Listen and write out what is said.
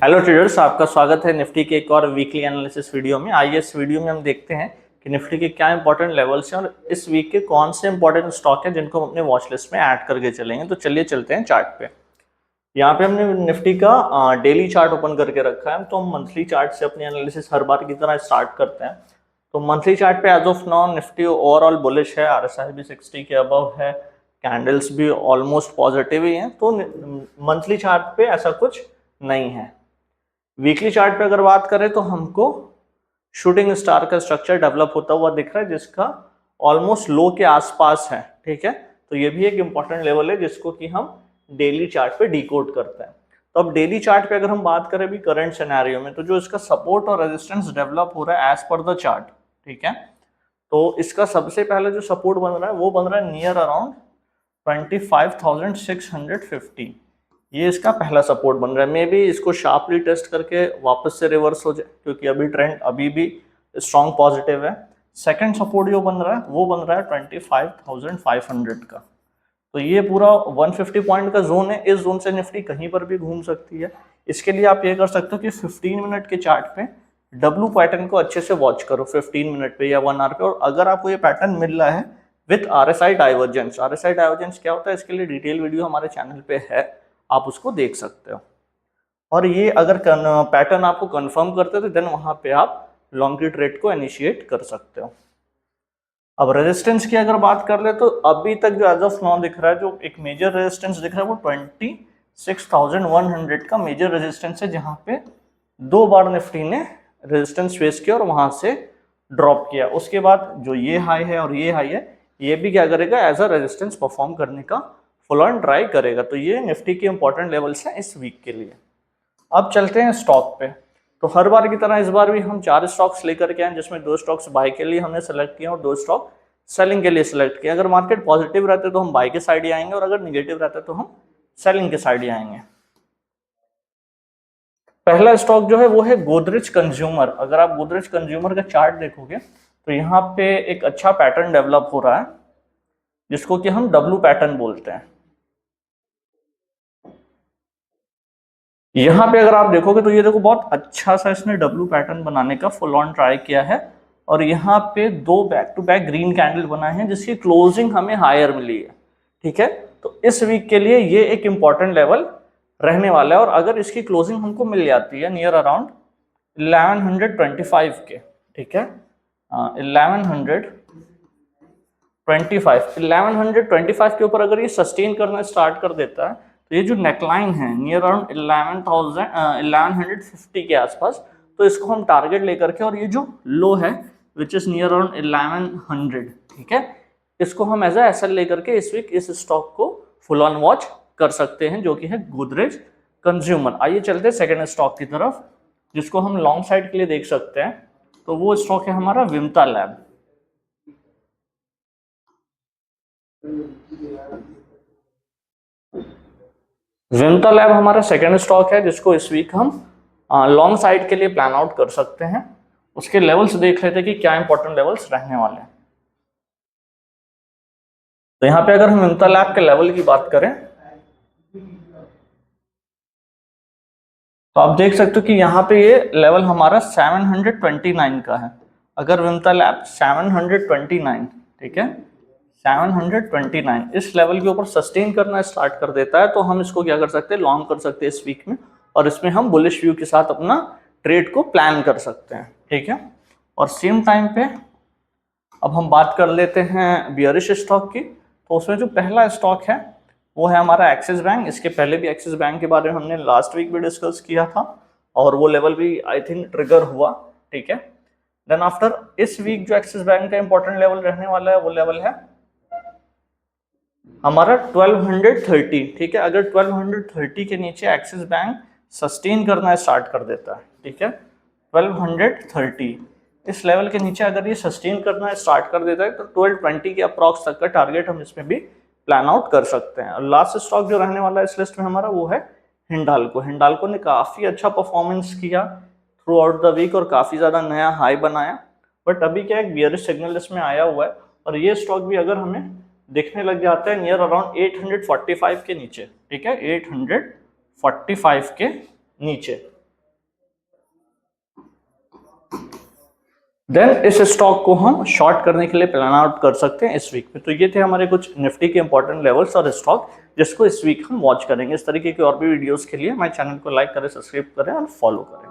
Hello traders, आपका स्वागत है निफ्टी के एक और वीकली एनालिसिस वीडियो में। आइए इस वीडियो में हम देखते हैं कि निफ्टी के क्या इंपॉर्टेंट लेवल्स हैं और इस वीक के कौन से इंपॉर्टेंट स्टॉक हैं जिनको हम अपने वॉच लिस्ट में ऐड करके चलेंगे। तो चलिए चलते हैं चार्ट पे। यहाँ पे हमने निफ्टी का डेली चार्ट ओपन करके रखा है, तो हम मंथली चार्ट से अपनी एनालिसिस हर बार की तरह स्टार्ट करते हैं। तो मंथली चार्ट पे as of now Nifty overall bullish है, आरएसआई भी 60 के अबव है, कैंडल्स भी ऑलमोस्ट पॉजिटिव ही हैं। तो मंथली चार्ट पे ऐसा कुछ नहीं है। वीकली चार्ट पे अगर बात करें तो हमको शूटिंग स्टार का स्ट्रक्चर डेवलप होता हुआ दिख रहा है, जिसका ऑलमोस्ट लो के आसपास है। ठीक है, तो ये भी एक इंपॉर्टेंट लेवल है जिसको कि हम डेली चार्ट पे डिकोड करते हैं। तो अब डेली चार्ट पे अगर हम बात करें भी करंट सिनेरियो में, तो जो इसका सपोर्ट और रेजिस्टेंस डेवलप हो रहा है एज पर द चार्ट, ठीक है, तो इसका सबसे पहले जो सपोर्ट बन रहा है वो बन रहा है नियर अराउंड 25,650। ये इसका पहला सपोर्ट बन रहा है। मे बी इसको शार्पली टेस्ट करके वापस से रिवर्स हो जाए, क्योंकि अभी ट्रेंड अभी भी स्ट्रॉन्ग पॉजिटिव है। सेकंड सपोर्ट जो बन रहा है वो बन रहा है 25,500 का। तो ये पूरा 150 पॉइंट का जोन है। इस जोन से निफ्टी कहीं पर भी घूम सकती है। इसके लिए आप ये कर सकते हो कि 15 मिनट के चार्ट पे डब्ल्यू पैटर्न को अच्छे से वॉच करो 15 मिनट पे या 1 आवर पे, और अगर आपको ये पैटर्न मिल रहा है with RSI divergence. RSI divergence क्या होता है, इसके लिए डिटेल वीडियो हमारे चैनल पे है, आप उसको देख सकते हो। और ये अगर पैटर्न आपको कंफर्म करते हो तो देन वहां पे आप लॉन्ग की ट्रेड को इनिशिएट कर सकते हो। अब रेजिस्टेंस की अगर बात कर ले तो अभी तक जो एज ऑफ नाउ दिख रहा है, जो एक मेजर रेजिस्टेंस दिख रहा है वो 26,100 का मेजर रेजिस्टेंस है, जहां पे 2 बार निफ्टी ने रेजिस्टेंस फेस किया और वहां से ड्रॉप किया। उसके बाद जो ये हाई है और ये हाई है, ये भी क्या करेगा, एज अ रेजिस्टेंस परफॉर्म करने का फुल ऑन ट्राई करेगा। तो ये निफ्टी के इंपॉर्टेंट लेवल्स हैं इस वीक के लिए। अब चलते हैं स्टॉक पे। तो हर बार की तरह इस बार भी हम 4 स्टॉक्स लेकर के आए, जिसमें 2 स्टॉक्स बाय के लिए हमने सेलेक्ट किया और 2 स्टॉक सेलिंग के लिए सेलेक्ट किया। अगर मार्केट पॉजिटिव रहते तो हम बाय के साइड ही आएंगे, और अगर निगेटिव रहता तो हम सेलिंग के साइड ही आएंगे। पहला स्टॉक जो है वो है गोदरेज कंज्यूमर। अगर आप गोदरेज कंज्यूमर का चार्ट देखोगे तो यहाँ पे एक अच्छा पैटर्न डेवलप हो रहा है, जिसको कि हम डब्ल्यू पैटर्न बोलते हैं। यहाँ पे अगर आप देखोगे तो ये देखो बहुत अच्छा सा इसने डब्ल्यू पैटर्न बनाने का फुल ऑन ट्राई किया है, और यहाँ पे 2 back to back green candle बनाए हैं जिसकी क्लोजिंग हमें हायर मिली है। ठीक है, तो इस वीक के लिए ये एक इंपॉर्टेंट लेवल रहने वाला है, और अगर इसकी क्लोजिंग हमको मिल जाती है नियर अराउंड 1125 के, ठीक है, 1125 के ऊपर अगर ये सस्टेन करना स्टार्ट कर देता है, तो ये जो नेकलाइन है नियर अराउंड 1150 के आसपास, तो इसको हम टारगेट लेकर के, और ये जो लो है विच इज नियर अराउंड 1100, ठीक है, इसको हम एज अ एसएल लेकर के इस वीक इस स्टॉक को फुल ऑन वॉच कर सकते हैं, जो कि है गोदरेज कंज्यूमर। आइए चलते हैं सेकेंड स्टॉक की तरफ, जिसको हम लॉन्ग साइड के लिए देख सकते हैं। तो वो स्टॉक है हमारा विमता लैब। विमता लैब हमारा सेकेंड स्टॉक है, जिसको इस वीक हम लॉन्ग साइड के लिए प्लान आउट कर सकते हैं। उसके लेवल्स देख लेते हैं कि क्या इंपॉर्टेंट लेवल्स रहने वाले हैं। तो यहाँ पे अगर हम विमता लैब के लेवल की बात करें तो आप देख सकते हो कि यहाँ पे ये लेवल हमारा 729 का है। अगर विमता लैब 729, ठीक है, 729 इस लेवल के ऊपर सस्टेन करना स्टार्ट कर देता है, तो हम इसको क्या कर सकते हैं, लॉन्ग कर सकते हैं इस वीक में, और इसमें हम बुलिश व्यू के साथ अपना ट्रेड को प्लान कर सकते हैं। ठीक है, और सेम टाइम पे अब हम बात कर लेते हैं बियरिश स्टॉक की। तो उसमें जो पहला स्टॉक है वो है हमारा एक्सिस बैंक। इसके पहले भी एक्सिस बैंक के बारे में हमने लास्ट वीक भी डिस्कस किया था, और वो लेवल भी आई थिंक ट्रिगर हुआ। ठीक है, देन आफ्टर इस वीक जो एक्सिस बैंक का इंपॉर्टेंट लेवल रहने वाला है वो लेवल है हमारा 1230। ठीक है, अगर 1230 के नीचे एक्सिस बैंक सस्टेन करना स्टार्ट कर देता है, ठीक है, 1230 इस लेवल के नीचे अगर ये सस्टेन करना स्टार्ट कर देता है, तो 1220 के अप्रॉक्स तक का टारगेट हम इसमें भी प्लान आउट कर सकते हैं। और लास्ट स्टॉक जो रहने वाला है इस लिस्ट में हमारा वो है हिंडाल्को। हिंडाल्को ने काफी अच्छा परफॉर्मेंस किया थ्रू आउट द वीक और काफी ज्यादा नया हाई बनाया, बट अभी क्या एक बियरिश सिग्नल इसमें आया हुआ है, और ये स्टॉक भी अगर हमें दिखने लग जाता है नियर अराउंड 845 के नीचे, ठीक है, 845 के नीचे, देन इस स्टॉक को हम शॉर्ट करने के लिए प्लान आउट कर सकते हैं इस वीक में। तो ये थे हमारे कुछ निफ्टी के इंपॉर्टेंट लेवल्स और स्टॉक जिसको इस वीक हम वॉच करेंगे। इस तरीके की और भी वीडियोस के लिए हमारे चैनल को लाइक करें, सब्सक्राइब करें और फॉलो करें।